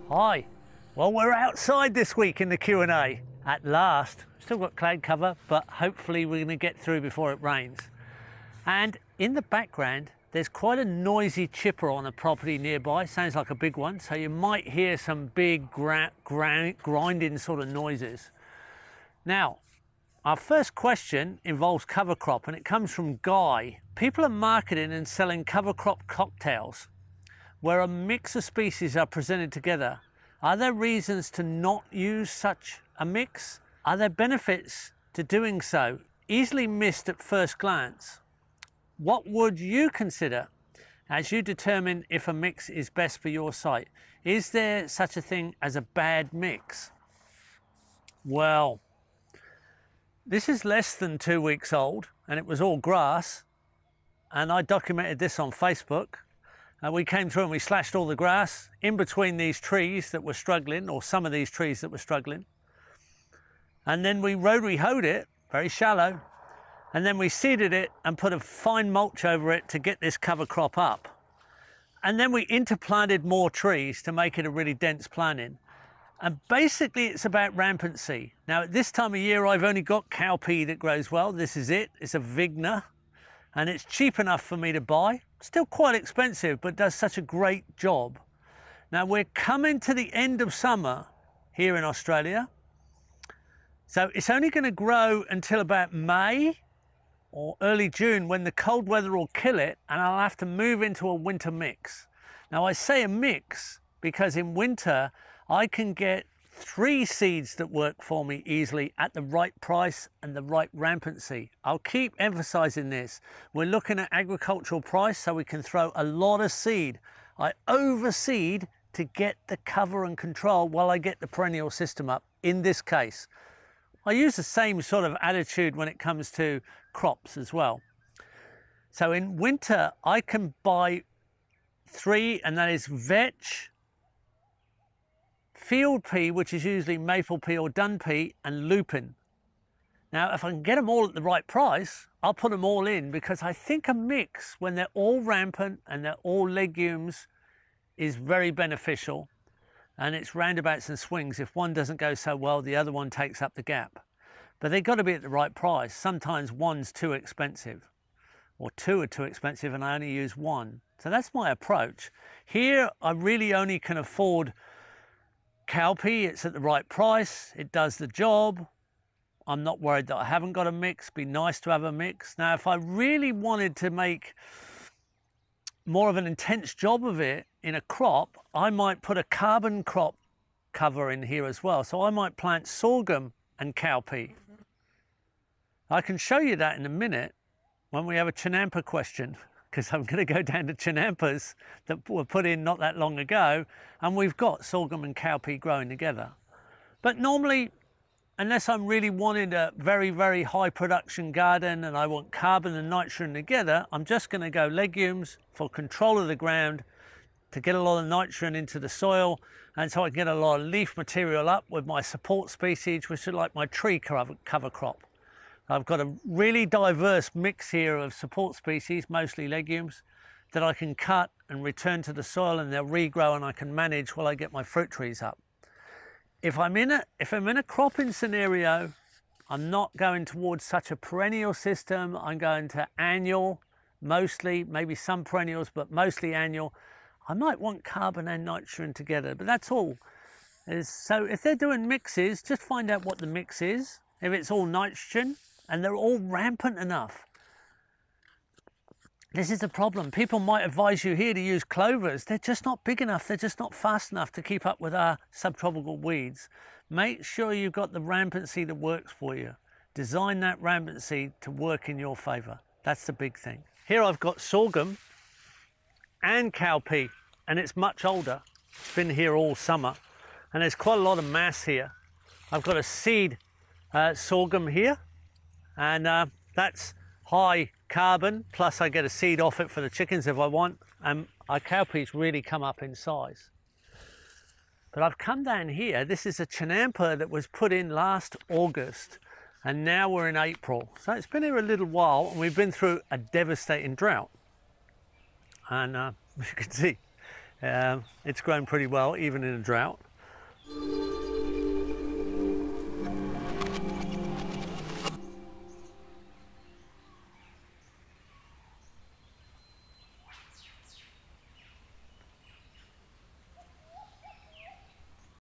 Hi. Well, we're outside this week in the Q&A. At last. Still got cloud cover, but hopefully we're going to get through before it rains. And in the background, there's quite a noisy chipper on a property nearby. Sounds like a big one. So you might hear some big grinding sort of noises. Now, our first question involves cover crop, and it comes from Guy. People are marketing and selling cover crop cocktails where a mix of species are presented together. Are there reasons to not use such a mix? Are there benefits to doing so, easily missed at first glance? What would you consider as you determine if a mix is best for your site? Is there such a thing as a bad mix? Well, this is less than 2 weeks old, and it was all grass, and I documented this on Facebook. We came through and we slashed all the grass in between these trees that were struggling, or some of these trees that were struggling. And then we rotary hoed it, very shallow, and then we seeded it and put a fine mulch over it to get this cover crop up. And then we interplanted more trees to make it a really dense planting. And basically it's about rampancy. Now at this time of year I've only got cowpea that grows well. This is it, it's a Vigna, and it's cheap enough for me to buy. Still quite expensive, but does such a great job. Now we're coming to the end of summer here in Australia. So it's only going to grow until about May or early June, when the cold weather will kill it and I'll have to move into a winter mix. Now I say a mix because in winter I can get 3 seeds that work for me easily at the right price and the right rampancy. I'll keep emphasizing this. We're looking at agricultural price, so we can throw a lot of seed. I overseed to get the cover and control while I get the perennial system up, in this case. I use the same sort of attitude when it comes to crops as well. So in winter, I can buy 3, and that is vetch, field pea, which is usually maple pea or dun pea, and lupin. Now, if I can get them all at the right price, I'll put them all in, because I think a mix, when they're all rampant and they're all legumes, is very beneficial. And it's roundabouts and swings. If one doesn't go so well, the other one takes up the gap. But they've got to be at the right price. Sometimes one's too expensive, or 2 are too expensive and I only use 1. So that's my approach. Here, I really only can afford cowpea. It's at the right price. It does the job. I'm not worried that I haven't got a mix. Be nice to have a mix. Now, if I really wanted to make more of an intense job of it in a crop, I might put a carbon crop cover in here as well. So I might plant sorghum and cowpea. I can show you that in a minute when we have a chinampa question, because I'm going to go down to chinampas that were put in not that long ago, and we've got sorghum and cowpea growing together. But normally, unless I'm really wanting a very, very high production garden and I want carbon and nitrogen together, I'm just going to go legumes for control of the ground, to get a lot of nitrogen into the soil, and so I can get a lot of leaf material up with my support species, which are like my tree cover crop. I've got a really diverse mix here of support species, mostly legumes, that I can cut and return to the soil, and they'll regrow and I can manage while I get my fruit trees up. If I'm in a cropping scenario, I'm not going towards such a perennial system. I'm going to annual, mostly, maybe some perennials, but mostly annual. I might want carbon and nitrogen together, but that's all. So if they're doing mixes, just find out what the mix is. If it's all nitrogen and they're all rampant enough. This is the problem. People might advise you here to use clovers. They're just not big enough. They're just not fast enough to keep up with our subtropical weeds. Make sure you've got the rampancy that works for you. Design that rampancy to work in your favor. That's the big thing. Here I've got sorghum and cowpea, and it's much older. It's been here all summer, and there's quite a lot of mass here. I've got a seed sorghum here, and that's high carbon, plus I get a seed off it for the chickens if I want, and our cowpeas really come up in size. But I've come down here, this is a chinampa that was put in last August, and now we're in April. So it's been here a little while, and we've been through a devastating drought. And as you can see, It's grown pretty well, even in a drought.